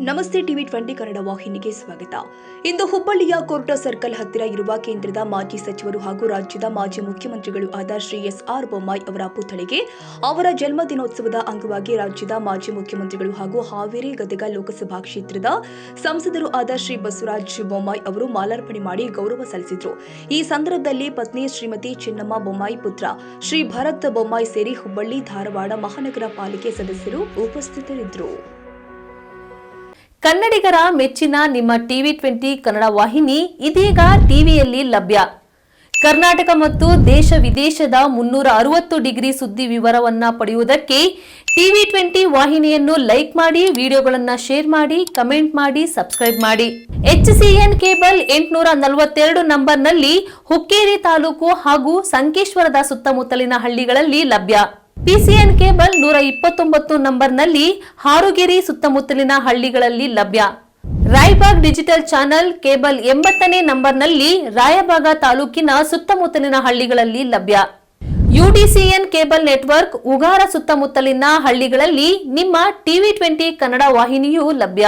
ನಮಸ್ತೆ ಟಿವಿ 20 ಕನ್ನಡ ವಾಹಿನಿಗೆ ಸ್ವಾಗತ. ಇಂದು ಹುಬ್ಬಳ್ಳಿಯ ಕೋರ್ಟಾ ಸರ್ಕಲ್ ಹತ್ತಿರ ಇರುವ ಕೇಂದ್ರದ ಮಾಜಿ ಸಚಿವರು ಹಾಗೂ ರಾಜ್ಯದ ಮಾಜಿ ಮುಖ್ಯಮಂತ್ರಿಗಳು ಆದ ಶ್ರೀ ಎಸ್.ಆರ್. ಬೊಮ್ಮಾಯಿ ಅವರ ಪುತ್ಥಳಿಗೆ ಅವರ ಜನ್ಮದಿನೋತ್ಸವದ ಅಂಗವಾಗಿ ರಾಜ್ಯದ ಮಾಜಿ ಮುಖ್ಯಮಂತ್ರಿಗಳು ಹಾಗೂ ಹಾವೇರಿ ಗದಗ ಲೋಕಸಭಾ ಕ್ಷೇತ್ರದ ಸಂಸದರು ಆದ ಶ್ರೀ ಬಸವರಾಜ ಬೊಮ್ಮಾಯಿ ಅವರು ಮಾಲಾರ್ಪಣೆ ಮಾಡಿ ಗೌರವ ಸಲ್ಲಿಸಿದರು. ಈ ಸಂದರ್ಭದಲ್ಲಿ ಪತ್ನಿ ಶ್ರೀಮತಿ ಚಿನ್ನಮ್ಮ ಬೊಮ್ಮಾಯಿ, ಪುತ್ರ ಶ್ರೀ ಭರತ್ ಬೊಮ್ಮಾಯಿ ಸೇರಿ ಹುಬ್ಬಳ್ಳಿ ಧಾರವಾಡ ಮಹಾನಗರ ಪಾಲಿಕೆ ಸದಸ್ಯರು ಉಪಸ್ಥಿತರಿದ್ದರು. ಕನ್ನಡಿಗರ ಮೆಚ್ಚಿನ ನಿಮ್ಮ ಟಿವಿ 20 ಕನ್ನಡ ವಾಹಿನಿ ಇದೀಗ ಟಿವಿಯಲ್ಲಿ ಲಭ್ಯ. ಕರ್ನಾಟಕ ಮತ್ತು ದೇಶ ವಿದೇಶದ 360 ಡಿಗ್ರಿ ಸುದ್ದಿ ವಿವರವನ್ನ ಪಡೆಯುವುದಕ್ಕೆ ಟಿವಿ 20 ವಾಹಿನಿಯನ್ನು ಲೈಕ್ ಮಾಡಿ, ವಿಡಿಯೋಗಳನ್ನು ಶೇರ್ ಮಾಡಿ, ಕಮೆಂಟ್ ಮಾಡಿ, ಸಬ್ಸ್ಕ್ರೈಬ್ ಮಾಡಿ. HCN ಕೇಬಲ್ 842 ನಂಬರ್ನಲ್ಲಿ ಹುಕ್ಕೇರಿ ತಾಲೂಕು ಹಾಗೂ ಸಂಕೇಶ್ವರದ ಸುತ್ತಮುತ್ತಲಿನ ಹಳ್ಳಿಗಳಲ್ಲಿ ಲಭ್ಯ. PCN ಕೇಬಲ್ 129 ನಂಬರ್ನಲ್ಲಿ ಹಾರುಗೆರೆ ಸುತ್ತಮುತ್ತಲಿನ ಹಳ್ಳಿಗಳಲ್ಲಿ ಲಭ್ಯ. ರಾಯಬಾಗ್ ಡಿಜಿಟಲ್ ಚಾನೆಲ್ ಕೇಬಲ್ 80ನೇ ನಂಬರ್ನಲ್ಲಿ ರಾಯಬಾಗ ತಾಲೂಕಿನ ಸುತ್ತಮುತ್ತಲಿನ ಹಳ್ಳಿಗಳಲ್ಲಿ ಲಭ್ಯ. UDCN ಕೇಬಲ್ ನೆಟ್ವರ್ಕ್ ಉಗಾರ ಸುತ್ತಮುತ್ತಲಿನ ಹಳ್ಳಿಗಳಲ್ಲಿ ನಿಮ್ಮ ಟಿವಿ 20 ಕನ್ನಡ ವಾಹಿನಿಯೂ ಲಭ್ಯ.